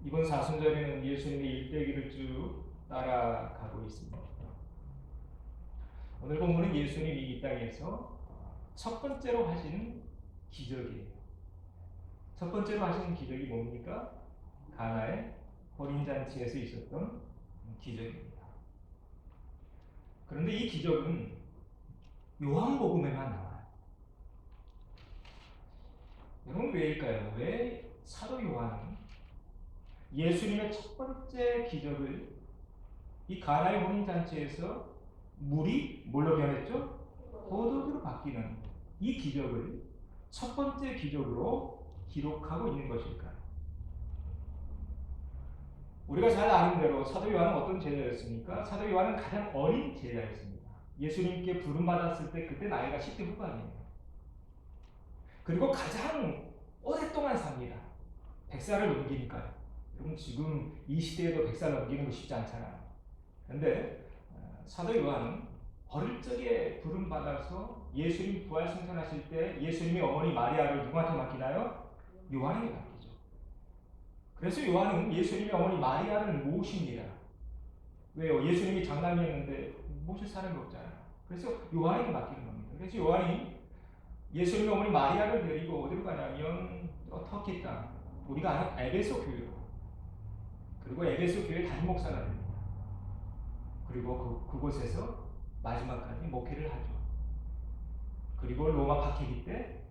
이번 사순절에는 예수님의 일대기를 쭉 따라가고 있습니다. 오늘 본문은 예수님이 이 땅에서 첫 번째로 하신 기적이에요. 첫 번째로 하신 기적이 뭡니까? 가나의 혼인잔치에서 있었던 기적입니다. 그런데 이 기적은 요한복음에만 나와요. 여러분 왜일까요? 왜 사도 요한은 예수님의 첫 번째 기적을 이 가나의 혼인잔치에서 물이 뭘로 변했죠? 포도주로 바뀌는 이 기적을 첫 번째 기적으로 기록하고 있는 것일까요? 우리가 잘 아는 대로 사도 요한은 어떤 제자였습니까? 사도 요한은 가장 어린 제자였습니다. 예수님께 부름받았을 때 그때 나이가 10대 후반이에요. 그리고 가장 오랫동안 삽니다. 100살을 넘기니까요. 여러분 지금 이 시대에도 100살 넘기는 거 쉽지 않잖아요. 그런데 사도 요한은 어릴 적에 부름받아서 예수님 부활 승천하실 때 예수님의 어머니 마리아를 누구한테 맡기나요? 요한에게 맡기죠. 그래서 요한은 예수님의 어머니 마리아를 모십니다. 왜요? 예수님이 장남이었는데 모실 사람이 없잖아요. 그래서 요한에게 맡기는 겁니다. 그래서 요한이 예수님의 어머니 마리아를 데리고 어디로 가냐면 터키 땅, 우리가 아는 에베소 교회로, 그리고 에베소 교회 담임 목사가 됩니다. 그리고 그곳에서 마지막까지 목회를 하죠. 그리고 로마 박해기 때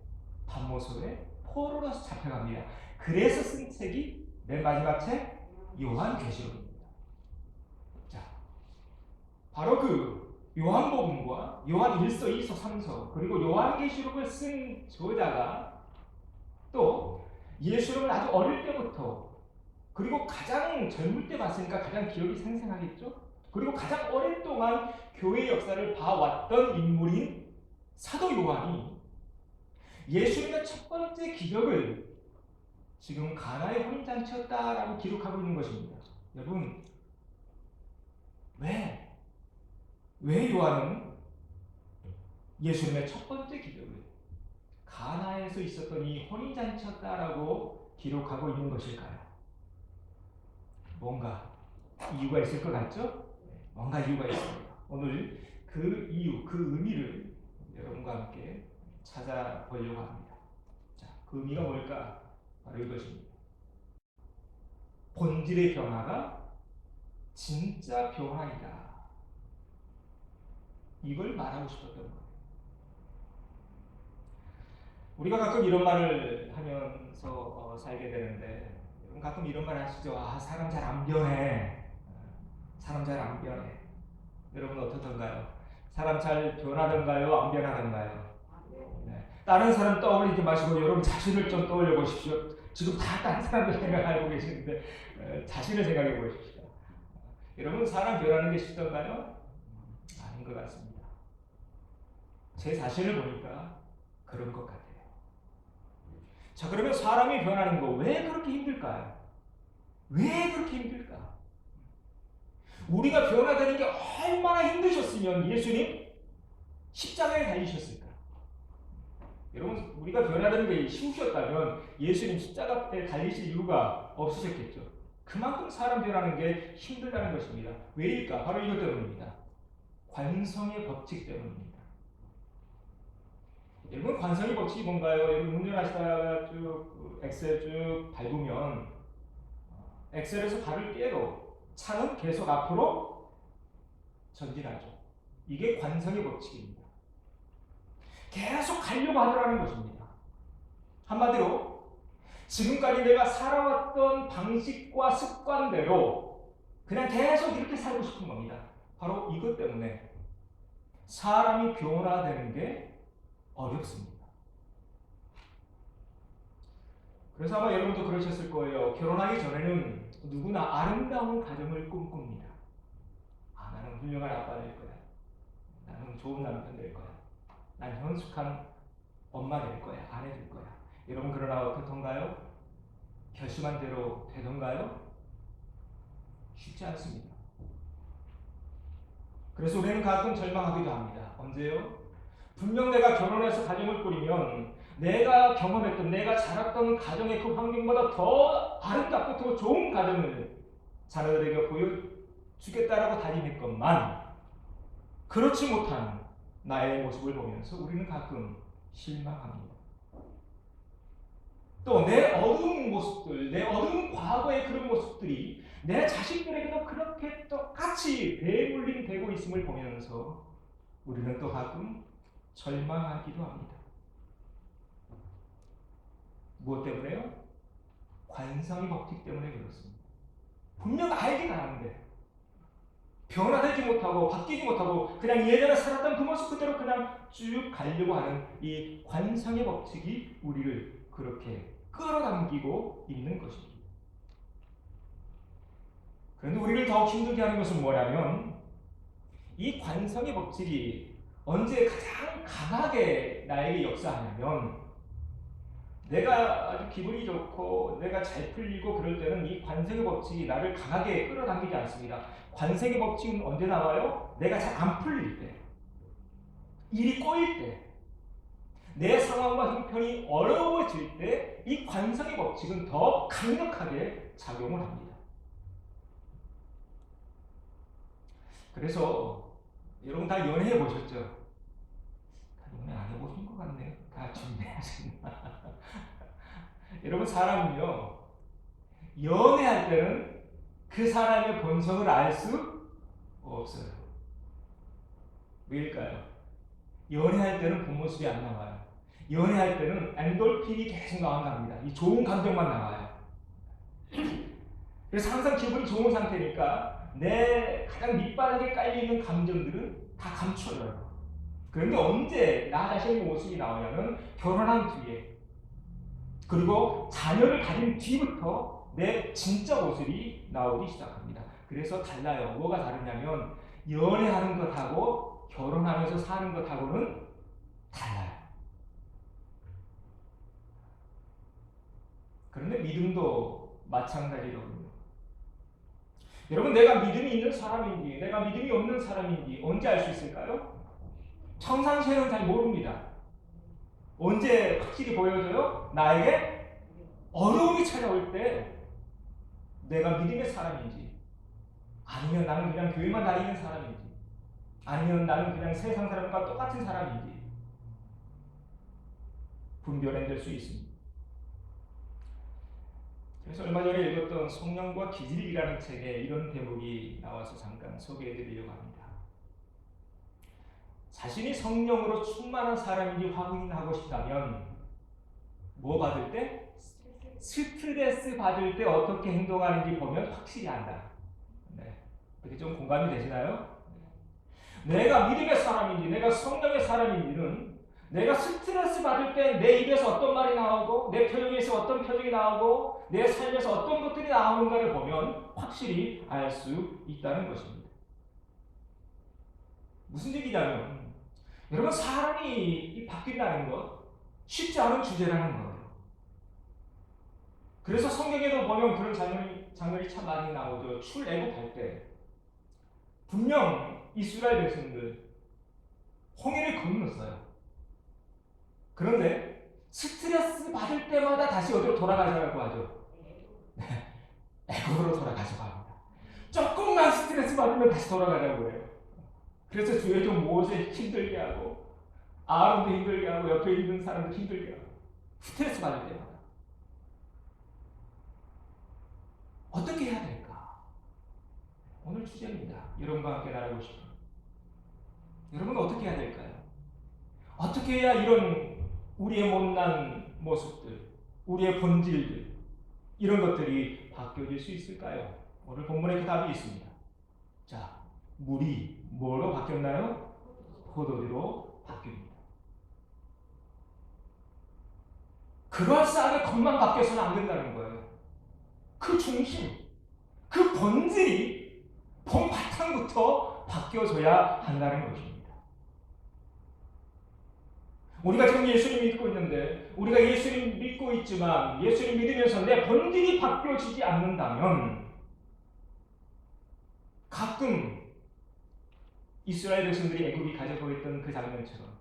반모소에 포로로서 잡혀갑니다. 그래서 쓴 책이 맨 마지막 책 요한계시록입니다. 자, 바로 그 요한복음과 요한 1서, 2서, 3서 그리고 요한계시록을 쓴 저자가 또 예수님을 아주 어릴 때부터 그리고 가장 젊을 때 봤으니까 가장 기억이 생생하겠죠? 그리고 가장 오랫동안 교회 역사를 봐왔던 인물인 사도 요한이 예수님의 첫 번째 기적을 지금 가나의 혼인잔치였다라고 기록하고 있는 것입니다. 여러분, 왜 요한은 예수님의 첫 번째 기적을 가나에서 있었던 이 혼인잔치였다라고 기록하고 있는 것일까요? 뭔가 이유가 있을 것 같죠? 뭔가 이유가 있습니다. 오늘 그 이유, 그 의미를 여러분과 함께 찾아보려고 합니다. 자, 그 의미가 뭘까? 바로 이것입니다. 본질의 변화가 진짜 변화이다. 이걸 말하고 싶었던 거예요. 우리가 가끔 이런 말을 하면서 살게 되는데, 가끔 이런 말 하시죠. 아, 사람 잘 안 변해. 사람 잘 안 변해. 여러분 어떻던가요? 사람 잘 변하던가요? 안 변하던가요? 네. 다른 사람 떠올리지 마시고 여러분 자신을 좀 떠올려 보십시오. 지금 다 다른 사람들 생각하고 계시는데 자신을 생각해 보십시오. 여러분 사람 변하는 게 쉽던가요? 아닌 것 같습니다. 제 자신을 보니까 그런 것 같아요. 자, 그러면 사람이 변하는 거 왜 그렇게 힘들까요? 왜 그렇게 힘들까? 우리가 변화되는 게 얼마나 힘드셨으면 예수님 십자가에 달리셨을까? 여러분 우리가 변화되는 게 쉬우셨다면 예수님 십자가 때 달리실 이유가 없으셨겠죠. 그만큼 사람 변하는 게 힘들다는 것입니다. 왜일까? 바로 이것 때문입니다. 관성의 법칙 때문입니다. 여러분 관성의 법칙이 뭔가요? 여러분 운전하시다가 쭉 엑셀 쭉 밟으면 엑셀에서 발을 떼도 차는 계속 앞으로 전진하죠. 이게 관성의 법칙입니다. 계속 가려고 하더라는 것입니다. 한마디로 지금까지 내가 살아왔던 방식과 습관대로 그냥 계속 이렇게 살고 싶은 겁니다. 바로 이것 때문에 사람이 변화되는 게 어렵습니다. 그래서 아마 여러분도 그러셨을 거예요. 결혼하기 전에는 누구나 아름다운 가정을 꿈꿉니다. 아, 나는 훌륭한 아빠 될 거야. 나는 좋은 남편 될 거야. 난 현숙한 엄마 될 거야. 아내 될 거야. 여러분 그러나 어떻던가요? 결심한 대로 되던가요? 쉽지 않습니다. 그래서 우리는 가끔 절망하기도 합니다. 언제요? 분명 내가 결혼해서 가정을 꾸리면 내가 경험했던, 내가 자랐던 가정의 그 환경보다 더 아름답고 더 행복하고 좋은 가정을 자녀들에게 보여주겠다라고 다짐했건만 그렇지 못한 나의 모습을 보면서 우리는 가끔 실망합니다. 또 내 어두운 모습들, 내 어두운 과거의 그런 모습들이 내 자식들에게도 그렇게 똑같이 대물림되고 있음을 보면서 우리는 또 가끔 절망하기도 합니다. 무엇 때문에요? 관성의 법칙 때문에 그렇습니다. 분명 알긴 아는데 변화되지 못하고 바뀌지 못하고 그냥 예전에 살았던 그 모습 그대로 그냥 쭉 가려고 하는 이 관성의 법칙이 우리를 그렇게 끌어당기고 있는 것입니다. 그런데 우리를 더욱 힘들게 하는 것은 뭐냐면 이 관성의 법칙이 언제 가장 강하게 나에게 역사하냐면 내가 아주 기분이 좋고 내가 잘 풀리고 그럴 때는 이 관성의 법칙이 나를 강하게 끌어당기지 않습니다. 관성의 법칙은 언제 나와요? 내가 잘 안 풀릴 때, 일이 꼬일 때, 내 상황과 형편이 어려워질 때 이 관성의 법칙은 더 강력하게 작용을 합니다. 그래서 여러분 다 연애해 보셨죠? 다 연애 안 해보신 것 같네요. 다 준비하셨나? 여러분 사람은요 연애할 때는 그 사람의 본성을 알 수 없어요. 왜일까요? 연애할 때는 본 모습이 안 나와요. 연애할 때는 엔돌핀이 계속 나온답니다. 이 좋은 감정만 나와요. 그래서 항상 기분이 좋은 상태니까 내 가장 밑바닥에 깔려있는 감정들은 다 감춰져요. 그런데 언제 나 자신의 모습이 나오냐면 결혼한 뒤에 그리고 자녀를 가진 뒤부터 내 진짜 모습이 나오기 시작합니다. 그래서 달라요. 뭐가 다르냐면 연애하는 것하고 결혼하면서 사는 것하고는 달라요. 그런데 믿음도 마찬가지로군요. 여러분 내가 믿음이 있는 사람인지 내가 믿음이 없는 사람인지 언제 알 수 있을까요? 평상시에는 잘 모릅니다. 언제 확실히 보여져요? 나에게 어려움이 찾아올 때 내가 믿음의 사람인지 아니면 나는 그냥 교회만 다니는 사람인지 아니면 나는 그냥 세상 사람과 똑같은 사람인지 분별해낼 수 있습니다. 그래서 얼마 전에 읽었던 성령과 기질이라는 책에 이런 대목이 나와서 잠깐 소개해드리려고 합니다. 자신이 성령으로 충만한 사람인지 확인하고 싶다면 뭐 받을 때? 스트레스 받을 때 어떻게 행동하는지 보면 확실히 안다. 네. 이렇게 좀 공감이 되시나요? 내가 믿음의 사람인지 내가 성령의 사람인지는 내가 스트레스 받을 때 내 입에서 어떤 말이 나오고 내 표정에서 어떤 표정이 나오고 내 삶에서 어떤 것들이 나오는가를 보면 확실히 알 수 있다는 것입니다. 무슨 얘기냐면 여러분 사람이 바뀐다는 것 쉽지 않은 주제라는 거예요. 그래서 성경에도 보면 그런 장면이 참 많이 나오죠. 출애굽할 때 분명 이스라엘 백성들 홍해를 건넜어요. 그런데 스트레스 받을 때마다 다시 어디로 돌아가자고 하죠. 애굽으로 돌아가자고 합니다. 조금만 스트레스 받으면 다시 돌아가자고 해요. 그래서 주의 종 모세 힘들게 하고 아론도 힘들게 하고 옆에 있는 사람도 힘들게 하고 스트레스 받을 때마다 어떻게 해야 될까? 오늘 주제입니다. 여러분과 함께 나누고 싶어요. 여러분은 어떻게 해야 될까요? 어떻게 해야 이런 우리의 못난 모습들, 우리의 본질들 이런 것들이 바뀌어질 수 있을까요? 오늘 본문에 그 답이 있습니다. 자, 물이 뭐로 바뀌었나요? 포도주로 바뀝니다. 그럴싸하게 겉만 바뀌어서는 안 된다는 거예요. 그 중심, 그 본질이 본 바탕부터 바뀌어져야 한다는 것입니다. 우리가 지금 예수님 믿고 있는데 우리가 예수님 믿고 있지만 예수님 믿으면서 내 본질이 바뀌어지지 않는다면 가끔 이스라엘 백성들이 애굽이 가져고 있던 그 장면처럼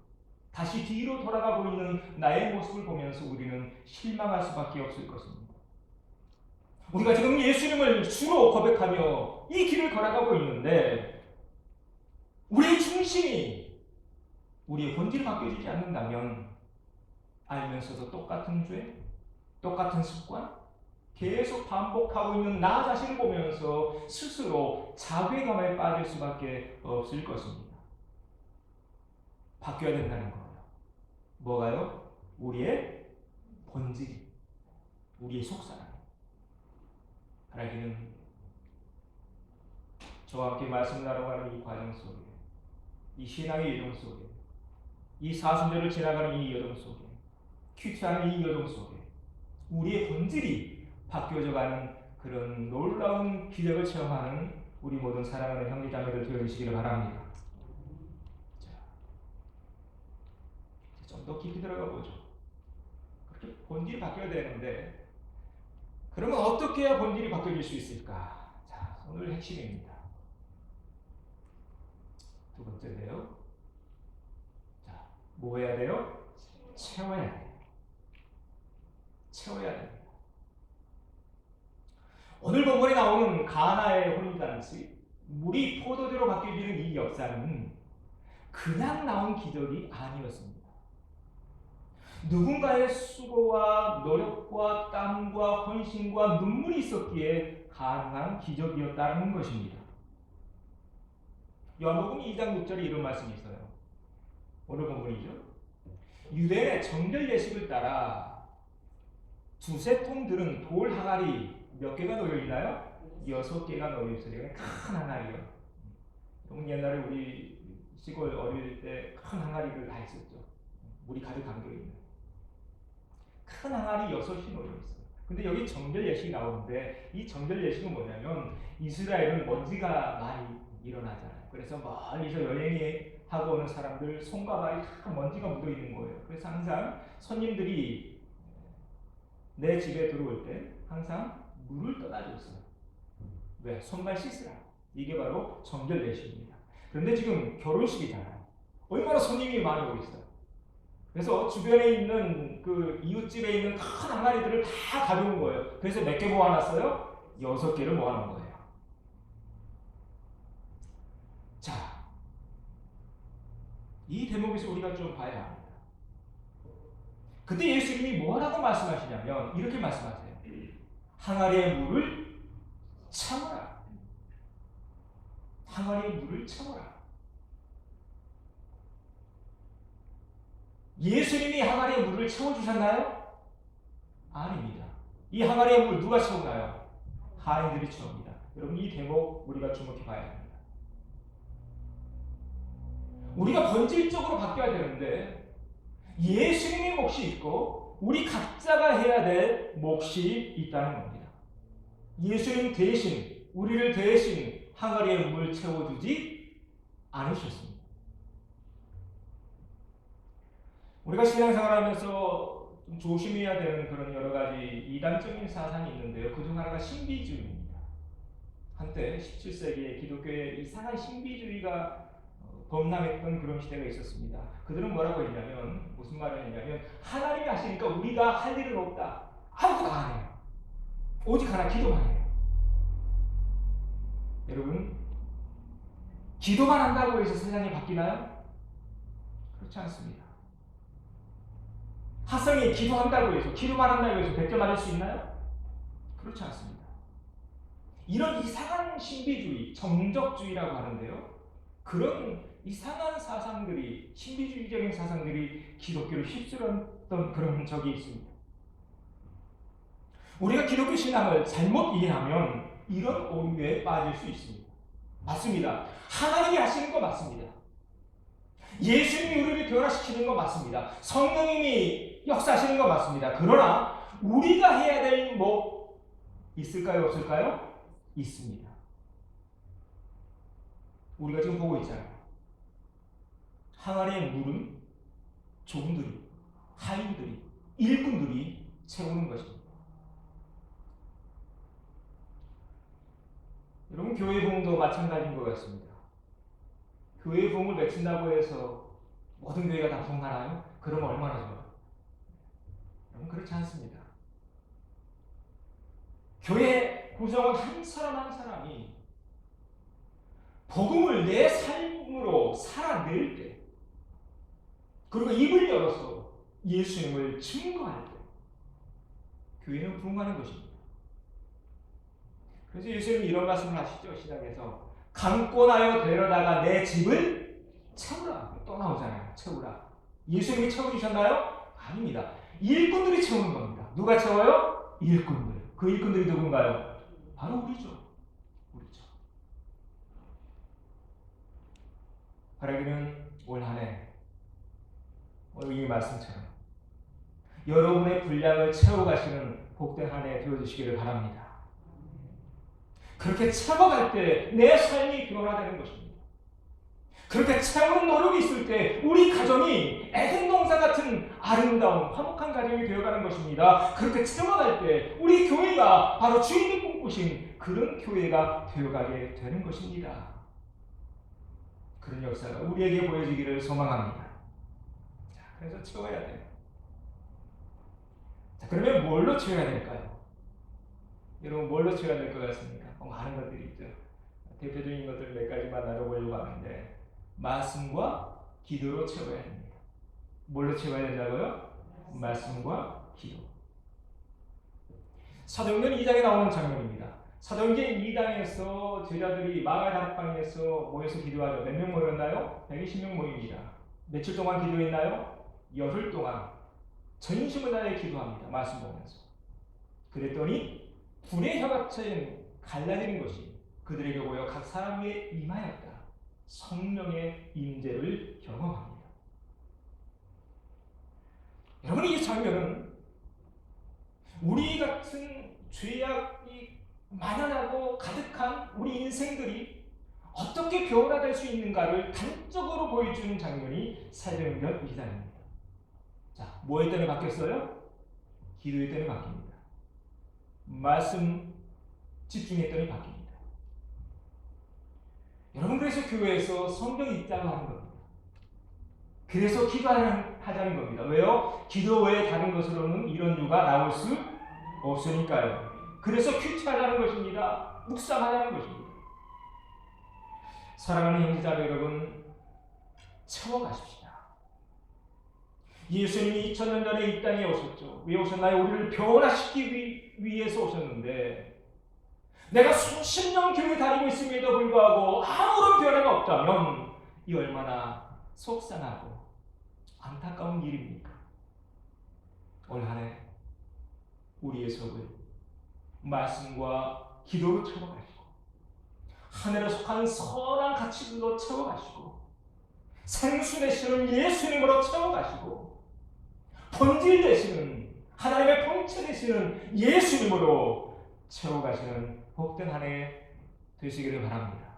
다시 뒤로 돌아가고 있는 나의 모습을 보면서 우리는 실망할 수밖에 없을 것입니다. 우리가 지금 예수님을 주로 고백하며 이 길을 걸어가고 있는데 우리의 중심이 우리의 본질이 바뀌어지지 않는다면 알면서도 똑같은 죄, 똑같은 습관, 계속 반복하고 있는 나 자신을 보면서 스스로 자괴감에 빠질 수밖에 없을 것입니다. 바뀌어야 된다는 거예요. 뭐가요? 우리의 본질, 우리의 속사람. 하나님은 저와 함께 말씀 나눠가는 이 과정 속에, 이 신앙의 여정 속에, 이 사순절을 지나가는 이 여정 속에, 큐티하는 이 여정 속에 우리의 본질이 바뀌어져가는 그런 놀라운 기적을 체험하는 우리 모든 사랑하는 형제자매들 되어주시기를 바랍니다. 좀 더 깊이 들어가 보죠. 그렇게 본질이 바뀌어야 되는데 그러면 어떻게 해야 본질이 바뀌어질 수 있을까? 자, 오늘 핵심입니다. 두 번째인데요. 자, 뭐 해야 돼요? 채워야 돼요. 채워야 됩니다. 오늘 본문에 나오는 가나의 혼인잔치, 물이 포도주로 바뀌어지는 이 역사는 그냥 나온 기적이 아니었습니다. 누군가의 수고와 노력과 땀과 헌신과 눈물이 있었기에 가능한 기적이었다는 것입니다. 요한복음 2장 6절에 이런 말씀이 있어요. 오늘 본문이죠. 유대인의 정결 예식을 따라 두세 통 들은 돌 항아리 몇 개가 놓여 있나요? 6개가 놓여 있어요. 큰 항아리요. 옛날에 우리 시골 어릴 때 큰 항아리를 다 했었죠. 물이 가득 담겨 있는. 큰 항아리 6이 놓여 있어요. 근데 여기 정결 예식이 나오는데 이 정결 예식은 뭐냐면 이스라엘은 먼지가 많이 일어나잖아요. 그래서 멀리서 여행하고 오는 사람들 손과 발이 다 먼지가 묻어 있는 거예요. 그래서 항상 손님들이 내 집에 들어올 때 항상 물을 떠다줬어요. 왜? 손발 씻으라고. 이게 바로 정결 예식입니다. 그런데 지금 결혼식이잖아요. 얼마나 손님이 많이 오겠어요. 그래서 주변에 있는 그 이웃집에 있는 큰 항아리들을 다 가져온 거예요. 그래서 몇 개 모아놨어요? 6개를 모아놓은 거예요. 자, 이 대목에서 우리가 좀 봐야 합니다. 그때 예수님이 뭐라고 말씀하시냐면 이렇게 말씀하세요. 항아리의 물을 채워라. 항아리의 물을 채워라. 예수님이 항아리의 물을 채워주셨나요? 아닙니다. 이 항아리의 물 누가 채우나요? 하인들이 채웁니다. 여러분 이 대목 우리가 주목해 봐야 합니다. 우리가 본질적으로 바뀌어야 되는데 예수님의 몫이 있고 우리 각자가 해야 될 몫이 있다는 겁니다. 예수님 대신 우리를 대신 항아리의 물을 채워주지 않으셨습니다. 우리가 신앙생활하면서 좀 조심해야 되는 그런 여러 가지 이단적인 사상이 있는데요. 그중 하나가 신비주의입니다. 한때 17세기에 기독교에 이상한 신비주의가 범람했던 그런 시대가 있었습니다. 그들은 뭐라고 했냐면 무슨 말을 했냐면 하나님이 하시니까 우리가 할 일은 없다. 아무것도 안 해요. 오직 하나 기도만 해요. 여러분 기도만 한다고 해서 세상이 바뀌나요? 그렇지 않습니다. 하성이 기도한다고 해서 기도만 한다고 해서 100점 맞을 수 있나요? 그렇지 않습니다. 이런 이상한 신비주의, 정적주의라고 하는데요. 그런 이상한 사상들이 신비주의적인 사상들이 기독교를 휩쓸었던 그런 적이 있습니다. 우리가 기독교 신앙을 잘못 이해하면 이런 오류에 빠질 수 있습니다. 맞습니다. 하나님이 하시는 거 맞습니다. 예수님이 우리를 변화시키는 거 맞습니다. 성령님이 역사하시는 거 맞습니다. 그러나 우리가 해야 될 뭐 있을까요? 없을까요? 있습니다. 우리가 지금 보고 있잖아요. 항아리의 물은 종들이, 하인들이, 일꾼들이 채우는 것입니다. 여러분 교회 부흥도 마찬가지인 것 같습니다. 교회 부흥을 맺힌다고 해서 모든 교회가 다 부흥하나요? 그러면 얼마나 좋아요? 여러분 그렇지 않습니다. 교회 구성원 한 사람 한 사람이 복음을 내 삶으로 살아낼 때, 그리고 입을 열어서 예수님을 증거할 때 교회는 부흥하는 것입니다. 그래서 예수님이 이런 말씀을 하시죠. 시작에서 강권하여 데려다가 내 집을 채우라. 또 나오잖아요. 채우라. 예수님이 채워주셨나요? 아닙니다. 일꾼들이 채우는 겁니다. 누가 채워요? 일꾼들. 그 일꾼들이 누군가요? 바로 우리죠. 우리죠. 바라기는 올 한해 오늘 이 말씀처럼 여러분의 분량을 채워가시는 복된 한 해 되어주시기를 바랍니다. 그렇게 채워갈 때 내 삶이 변화되는 것입니다. 그렇게 채우는 노력이 있을 때 우리 가정이 에덴 동산 같은 아름다운 화목한 가정이 되어가는 것입니다. 그렇게 채워갈 때 우리 교회가 바로 주님이 꿈꾸신 그런 교회가 되어가게 되는 것입니다. 그런 역사가 우리에게 보여지기를 소망합니다. 자, 그래서 채워야 돼요. 자, 그러면 뭘로 채워야 될까요? 여러분 뭘로 채워야 될 것 같습니까? 많은 것들이 있죠. 대표적인 것들 몇 가지만 나눠보려고 하는데 말씀과 기도로 채워야 됩니다. 뭘로 채워야 된다고요? 말씀과 기도. 사도행전 2장에 나오는 장면입니다. 사도행전 2장에서 제자들이 마가 다락방에서 모여서 기도하죠. 몇 명 모였나요? 120명 모입니다. 며칠 동안 기도했나요? 열흘 동안 전심을 다해 기도합니다. 말씀 보면서. 그랬더니 불의 혀같이 갈라지는 것이 그들에게 보여 각 사람에게 임하였다. 성령의 임재를 경험합니다. 여러분, 이 장면은 우리 같은 죄악이 만연하고 가득한 우리 인생들이 어떻게 변화될 수 있는가를 단적으로 보여주는 장면이 사도행전 2장입니다. 자, 뭐에 때문에 바뀌었어요? 기도의 때문에 바뀝니다. 말씀 집중했더니 바뀝니다. 여러분, 그래서 교회에서 성경 읽자고 하는 겁니다. 그래서 기도하자는 겁니다. 왜요? 기도 외에 다른 것으로는 이런 유가 나올 수 없으니까요. 그래서 큐티하자는 것입니다. 묵상하자는 것입니다. 사랑하는 형제자매 여러분, 채워가십시다. 예수님이 2000년 전에 이 땅에 오셨죠. 왜 오셨나요? 우리를 변화시키기 위해서 오셨는데 내가 수십 년 교회 다니고 있음에도 불구하고 아무런 변화가 없다면 이 얼마나 속상하고 안타까운 일입니까? 올 한 해 우리의 속을 말씀과 기도로 채워가시고 하늘에 속한 선한 가치들로 채워가시고 생수 되시는 예수님으로 채워가시고 본질 되시는 하나님의 본체 되시는 예수님으로 채워가시는 복된 한 해 되시기를 바랍니다.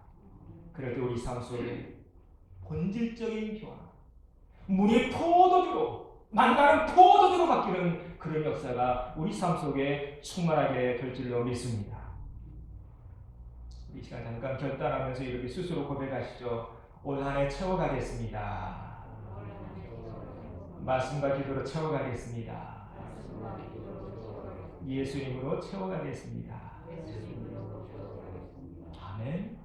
그럴 때 우리 삶 속에 본질적인 변화, 물이 포도주로, 만나는 포도주로 바뀌는 그런 역사가 우리 삶 속에 충만하게 될 줄로 믿습니다. 이 시간 잠깐 결단하면서 이렇게 스스로 고백하시죠. 올 한 해 채워가겠습니다. 말씀과 기도로 채워가겠습니다. 예수님으로 채워가겠습니다. 아멘.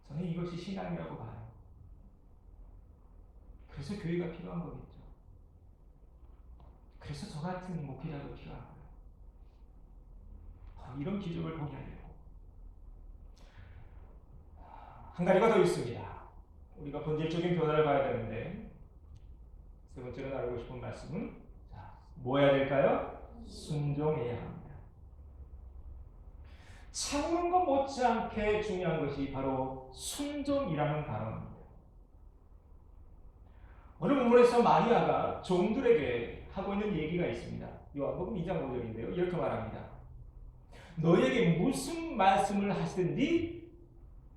저는 이것이 신앙이라고 봐요. 그래서 교회가 필요한 거겠죠. 그래서 저 같은 목회자도 필요한 거예요. 이런 기적을 보게 하려고. 한 가지가 더 있습니다. 우리가 본질적인 변화를 봐야 되는데 세 번째로 나누고 싶은 말씀은 뭐 해야 될까요? 순종해야 합니다. 채우는 것 못지않게 중요한 것이 바로 순종이라는 단어입니다. 오늘 본문에서 마리아가 종들에게 하고 있는 얘기가 있습니다. 요한복음 2장 5절인데요. 이렇게 말합니다. 너에게 무슨 말씀을 하시든지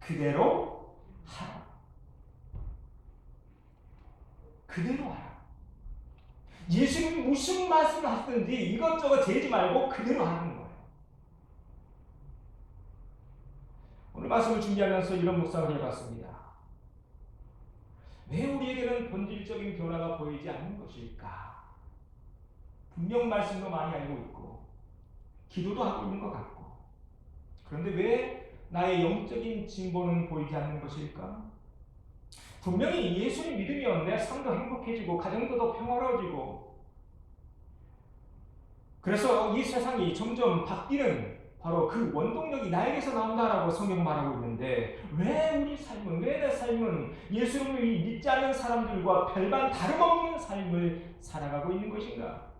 그대로 하라. 그대로 하라. 예수님이 무슨 말씀을 하시든지 이것저것 재지 말고 그대로 하는 거예요. 오늘 말씀을 준비하면서 이런 묵상을 해봤습니다. 왜 우리에게는 본질적인 변화가 보이지 않는 것일까? 분명 말씀도 많이 알고 있고 기도도 하고 있는 것 같고. 그런데 왜 나의 영적인 진보는 보이지 않는 것일까? 분명히 예수님 믿으면 내 삶도 행복해지고 가정도 더 평화로워지고, 그래서 이 세상이 점점 바뀌는 바로 그 원동력이 나에게서 나온다라고 성경 말하고 있는데, 왜 우리 삶은, 왜 내 삶은 예수님을 믿지 않는 사람들과 별반 다름없는 삶을 살아가고 있는 것인가?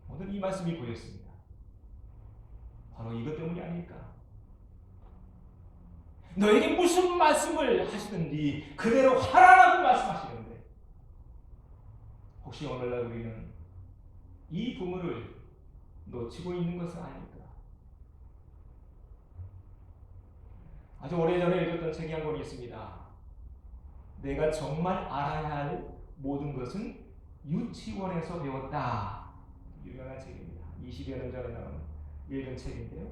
오늘 이 말씀이 보였습니다. 바로 이것 때문이 아닐까? 너에게 무슨 말씀을 하시든지 그대로 하라고 말씀하시는데, 혹시 오늘날 우리는 이 부분을 놓치고 있는 것은 아닐까? 아주 오래전에 읽었던 책이 한 권이 있습니다. 내가 정말 알아야 할 모든 것은 유치원에서 배웠다. 유명한 책입니다. 20여 년 전에 나온 읽은 책인데요.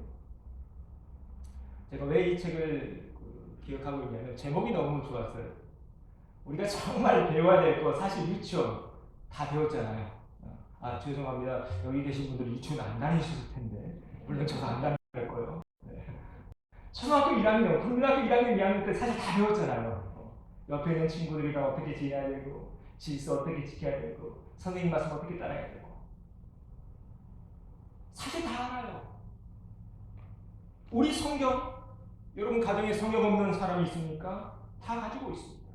제가 왜 이 책을 기억하고 있냐면 제목이 너무 좋았어요. 우리가 정말 배워야 될 거, 사실 유치원 다 배웠잖아요. 아, 죄송합니다. 여기 계신 분들 유치원 안 다니셨을 텐데, 물론 저도 안 다닐 거예요. 네. 초등학교 1학년, 국민학교 1학년, 2학년 때 사실 다 배웠잖아요. 옆에 있는 친구들이랑 어떻게 지내야 되고, 질서 어떻게 지켜야 되고, 선생님 말씀 어떻게 따라야 되고, 사실 다 알아요. 우리 성경, 여러분 가정에 성경 없는 사람이 있습니까? 다 가지고 있습니다.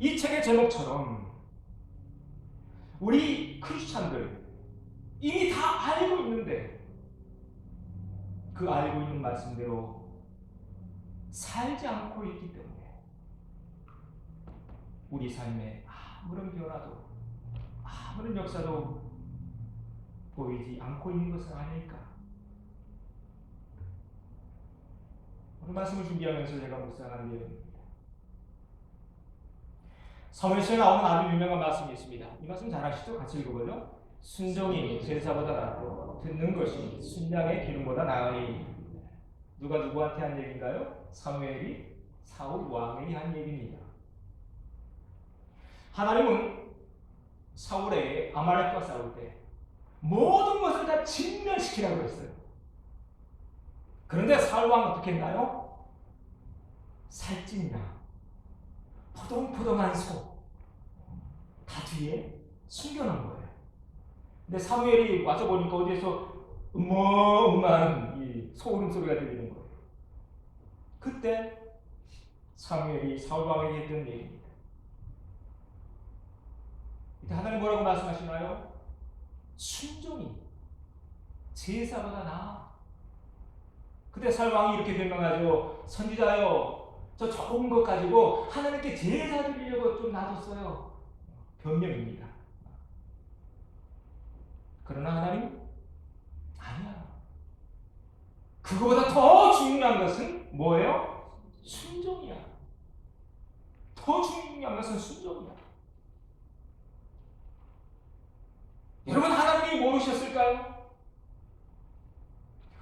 이 책의 제목처럼 우리 크리스찬들 이미 다 알고 있는데, 그 알고 있는 말씀대로 살지 않고 있기 때문에 우리 삶에 아무런 변화도, 아무런 역사도 보이지 않고 있는 것은 아닐까? 오늘 말씀을 준비하면서 제가 묵상한 내용입니다. 사무엘서에 나오는 아주 유명한 말씀이 있습니다. 이 말씀 잘 아시죠? 같이 읽어보죠. 순종이 제사보다 낫고 듣는 것이 순양의 기름보다 나으니. 누가 누구한테 한 얘기인가요? 사무엘이 사울 왕에게 한 얘기입니다. 하나님은 사울에게 아말렉과 싸울 때 모든 것을 다 진멸시키라고 했어요. 그런데 사울 왕은 어떻게 했나요? 살찐 양, 포동포동한 소 다 뒤에 숨겨놓은 거예요. 근데 사무엘이 와서 보니까 어디에서 음모음한 이 소울음 소리가 들리는 거예요. 그때 사무엘이 사울 왕에게 했던 얘기입니다. 이때 하나님 뭐라고 말씀하시나요? 순종이 제사보다 나아. 그때 사울 왕이 이렇게 변명하죠. 선지자요, 저 좋은 것 가지고 하나님께 제사 드리려고 좀 놔뒀어요. 변명입니다. 그러나 하나님, 아니야. 그거보다 더 중요한 것은 뭐예요? 순종이야. 더 중요한 것은 순종이야. 여러분, 하나님이 모르셨을까요?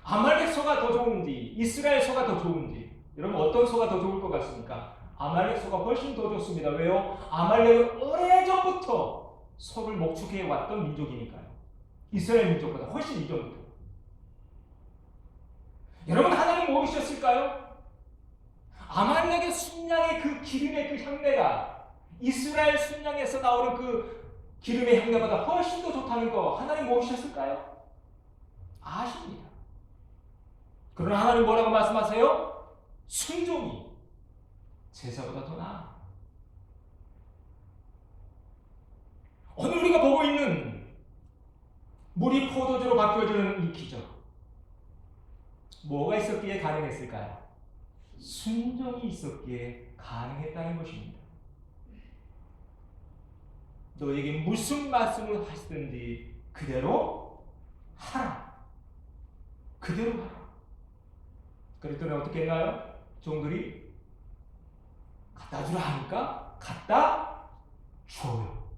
아말렉 소가 더 좋은지, 이스라엘 소가 더 좋은지, 여러분 어떤 소가 더 좋을 것 같습니까? 아말렉 소가 훨씬 더 좋습니다. 왜요? 아말렉은 오래전부터 소를 목축해 왔던 민족이니까요. 이스라엘 민족보다 훨씬 이전부터. 여러분, 하나님 모르셨을까요? 아말렉의 순양의 그 기름의 그 향내가 이스라엘 순양에서 나오는 그 기름의 향내보다 훨씬 더 좋다는 거 하나님 모르셨을까요? 아십니다. 그러나 하나님 뭐라고 말씀하세요? 순종이 제사보다 더 나아. 오늘 우리가 보고 있는 물이 포도주로 바뀌어지는 이 기적, 뭐가 있었기에 가능했을까요? 순종이 있었기에 가능했다는 것입니다. 너에게 무슨 말씀을 하시든지 그대로 하라. 그대로 하라. 그랬더니 어떻게 했나요? 종들이 갖다 주라 하니까 갖다 줘요.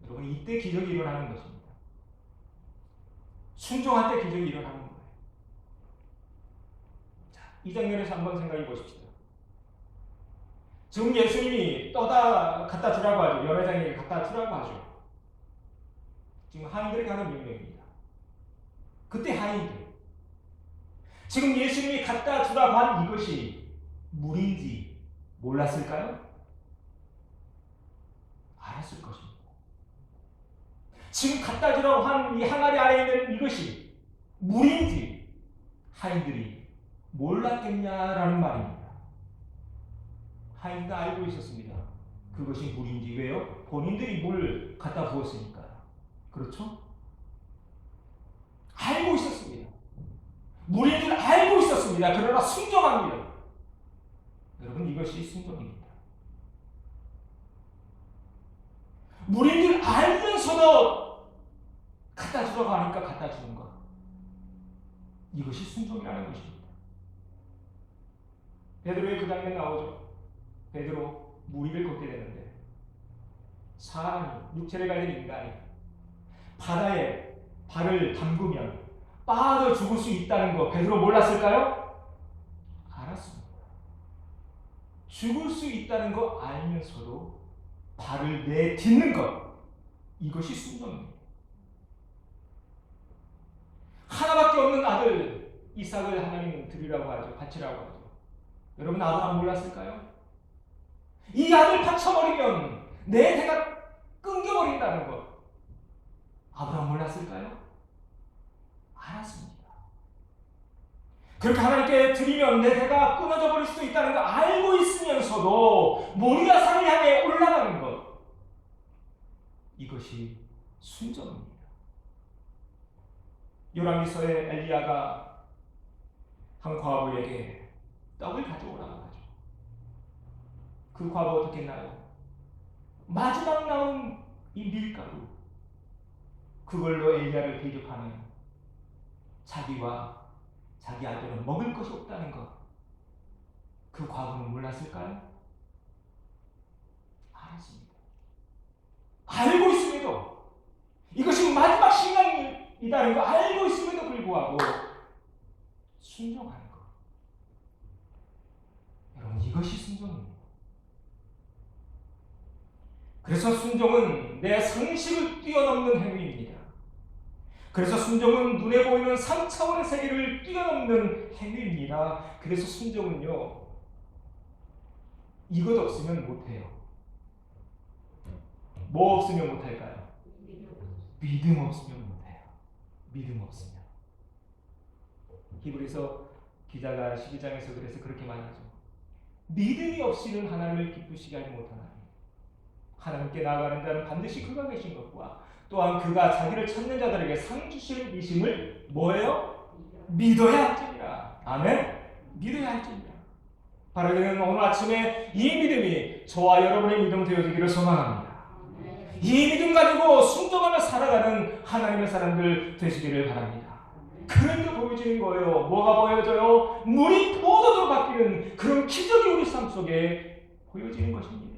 여러분, 이때 기적이 일어나는 것입니다. 순종할 때 기적이 일어나는 거예요. 자, 이 장면에서 한번 생각해 보십시오. 지금 예수님이 갖다 주라고 하죠. 연회장에게 갖다 주라고 하죠. 지금 하인들에게 하는 명령입니다. 그때 하인들, 지금 예수님이 갖다 주라고 한 이것이 물인지 몰랐을까요? 알았을 것입니다. 지금 갖다 주라고 한 이 항아리 안에 있는 이것이 물인지 하인들이 몰랐겠냐라는 말입니다. 하인도 알고 있었습니다. 그것이 물인지. 왜요? 본인들이 물 갖다 부었으니까요. 그렇죠? 알고 있었습니다. 물인 줄 알고 있었습니다. 그러나 순종합니다. 여러분, 이것이 순종입니다. 물인 줄 알면서도 갖다 주라고 하니까 갖다 주는 것. 이것이 순종이라는 것입니다. 베드로의 그 장면 나오죠. 베드로 무리를 걷게 되는데 사람이, 육체를 가진 인간이 바다에 발을 담그면 빠져 죽을 수 있다는 거 베드로 몰랐을까요? 알았습니다. 죽을 수 있다는 거 알면서도 발을 내딛는 것, 이것이 순종입니다. 하나밖에 없는 아들 이삭을 하나님은 드리라고 하죠. 바치라고 하죠. 여러분, 아브라함 몰랐을까요? 이 아들 바쳐버리면 내 대가 끊겨버린다는 것, 아브라함 몰랐을까요? 알았습니다. 그렇게 하나님께 드리면 내 대가 끊어져 버릴 수도 있다는 걸 알고 있으면서도 모리아 산을 향해 올라가는 것, 이것이 순종입니다. 요람미서에 엘리야가 한 과부에게 떡을 가져오라고 하죠. 그 과부 어떻게 했나요? 마지막 남은 이 밀가루, 그걸로 엘리야를 대접하는 자기와 자기 아들은 먹을 것이 없다는 것, 그 과부는 몰랐을까요? 알았습니다. 알고 있음에도, 이것이 마지막 신앙이라는 거 알고 있음에도 불구하고 순종하는 것. 여러분, 이것이 순종입니다. 그래서 순종은 내 상식을 뛰어넘는 행위입니다. 그래서 순종은 눈에 보이는 3차원의 세계를 뛰어넘는 행위입니다. 그래서 순종은요, 이것 없으면 못해요. 뭐 없으면 못할까요? 믿음 없으면 못해요. 믿음 없으면. 히브리서 기자가 12장에서 그래서 그렇게 말하죠. 믿음이 없이는 하나님을 기쁘시게 하지 못하나니 하나님께 나아가는 자는 반드시 그가 계신 것과 또한 그가 자기를 찾는 자들에게 상 주실 이심을 뭐예요? 믿어야 할지니라. 아멘. 믿어야 할지니라. 바로 저는 오늘 아침에 이 믿음이 저와 여러분의 믿음 되어지기를 소망합니다. 이 믿음 가지고 순종하며 살아가는 하나님의 사람들 되시기를 바랍니다. 그런데 보여지는 거예요. 뭐가 보여져요? 물이 포도주로 바뀌는 그런 기적이 우리 삶 속에 보여지는 것입니다.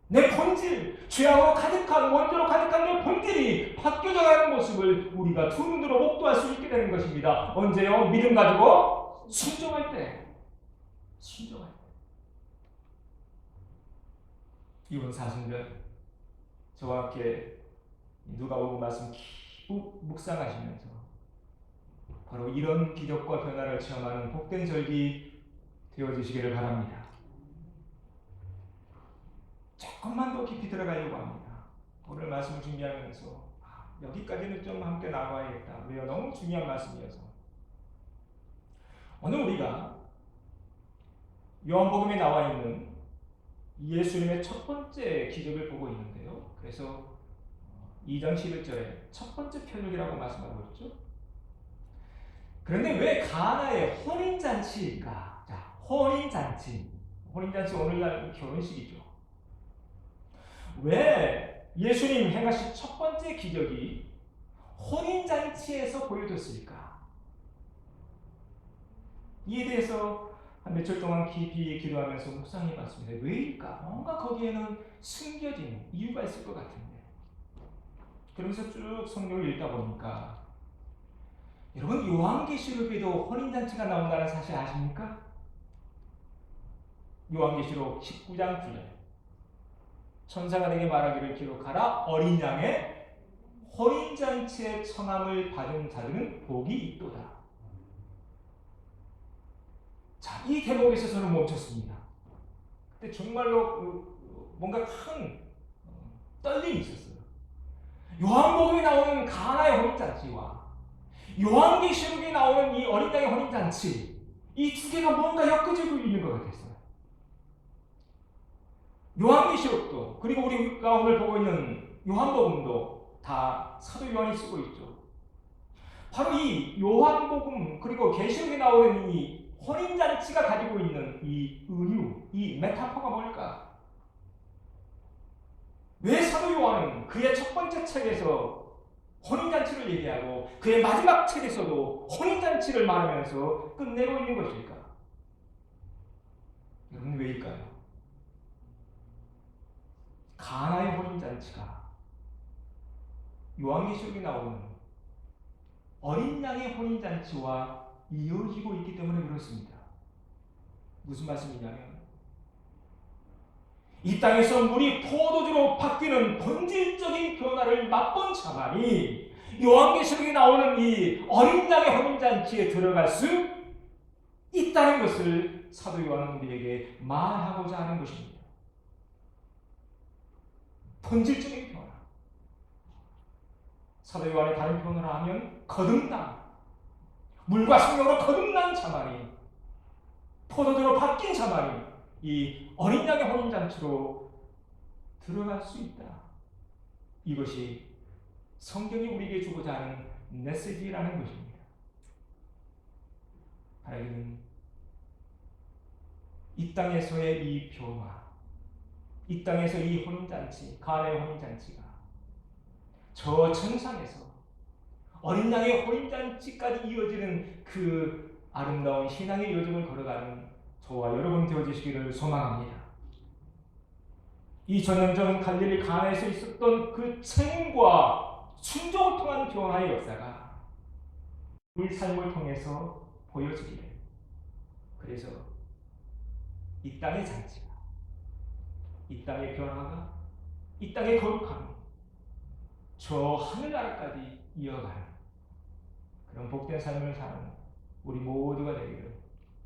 내 본질, 죄악으로 가득한, 원죄로 가득한 내 본질이 바뀌어져 가는 모습을 우리가 두 눈으로 목도할 수 있게 되는 것입니다. 언제요? 믿음 가지고 순종할 때. 순종할 때. 이번 사순절 저와 함께 누가복음 말씀 깊이 묵상하시면서 바로 이런 기적과 변화를 체험하는 복된 절기 되어주시기를 바랍니다. 조금만 더 깊이 들어가려고 합니다. 오늘 말씀을 준비하면서 여기까지는 좀 함께 나가야겠다. 왜요? 너무 중요한 말씀이어서. 오늘 우리가 요한복음에 나와 있는 예수님의 첫 번째 기적을 보고 있는데요. 그래서 2장 11절에 첫 번째 표적이라고 말씀하고 있죠. 그런데 왜 가나의 혼인잔치일까? 자, 혼인잔치 오늘날 결혼식이죠. 왜 예수님 행하신 첫 번째 기적이 혼인잔치에서 보여졌을까? 이에 대해서 한 며칠 동안 깊이 기도하면서 묵상해 봤습니다. 왜일까? 뭔가 거기에는 숨겨진 이유가 있을 것 같은데. 그러면서 쭉 성경을 읽다 보니까 여러분, 요한계시록에도 혼인잔치가 나온다는 사실 아십니까? 요한계시록 19장 9절 천사가 내게 말하기를 기록하라. 어린 양의 혼인잔치의 청함을 받은 자들은 복이 있도다. 자, 이 대목에서 저는 멈췄습니다. 근데 정말로 뭔가 큰 떨림이 있었어요. 요한복음에 나오는 가나의 혼인잔치와 요한계시록에 나오는 이 어린 양의 혼인잔치, 이 두 개가 뭔가 엮어지고 있는 것 같았어요. 요한계시록도 그리고 우리가 오늘 보고 있는 요한복음도 다 사도 요한이 쓰고 있죠. 바로 이 요한복음 그리고 계시록에 나오는 이 혼인잔치가 가지고 있는 이 은유, 이 메타포가 뭘까? 왜 사도 요한은 그의 첫 번째 책에서 혼인잔치를 얘기하고 그의 마지막 책에서도 혼인잔치를 말하면서 끝내고 있는 것일까? 여러분 왜일까요? 가나의 혼인잔치가 요한계시록에 나오는 어린 양의 혼인잔치와 이어지고 있기 때문에 그렇습니다. 무슨 말씀이냐면 이 땅에서 물이 포도주로 바뀌는 본질적인 변화를 맛본 자만이 요한계시록에 나오는 이 어린 양의 혼인잔치에 들어갈 수 있다는 것을 사도 요한은 우리에게 말하고자 하는 것입니다. 본질적인 변화. 사도 요한의 다른 표현으로 하면 거듭남. 물과 성령으로 거듭난 자만이 포도주로 바뀐 자만이 이 어린 양의 혼인잔치로 들어갈 수 있다. 이것이 성경이 우리에게 주고자 하는 메시지라는 것입니다. 하나님은 이 땅에서의 이 변화, 이 땅에서 이 혼인잔치, 가나의 혼인잔치가 저 천상에서 어린 양의 혼인잔치까지 이어지는 그 아름다운 신앙의 여정을 걸어가는 저와 여러분 되어주시기를 소망합니다. 이 전형적인 갈릴리 가나에서 있었던 그 체험과 순종을 통한 변화의 역사가 우리 삶을 통해서 보여지기를. 그래서 이 땅의 잔치가, 이 땅의 변화가, 이 땅의 거룩함이 저 하늘나라까지 이어가는 그런 복된 삶을 사는 우리 모두가 되기를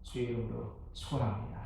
주의 이름으로 축원합니다.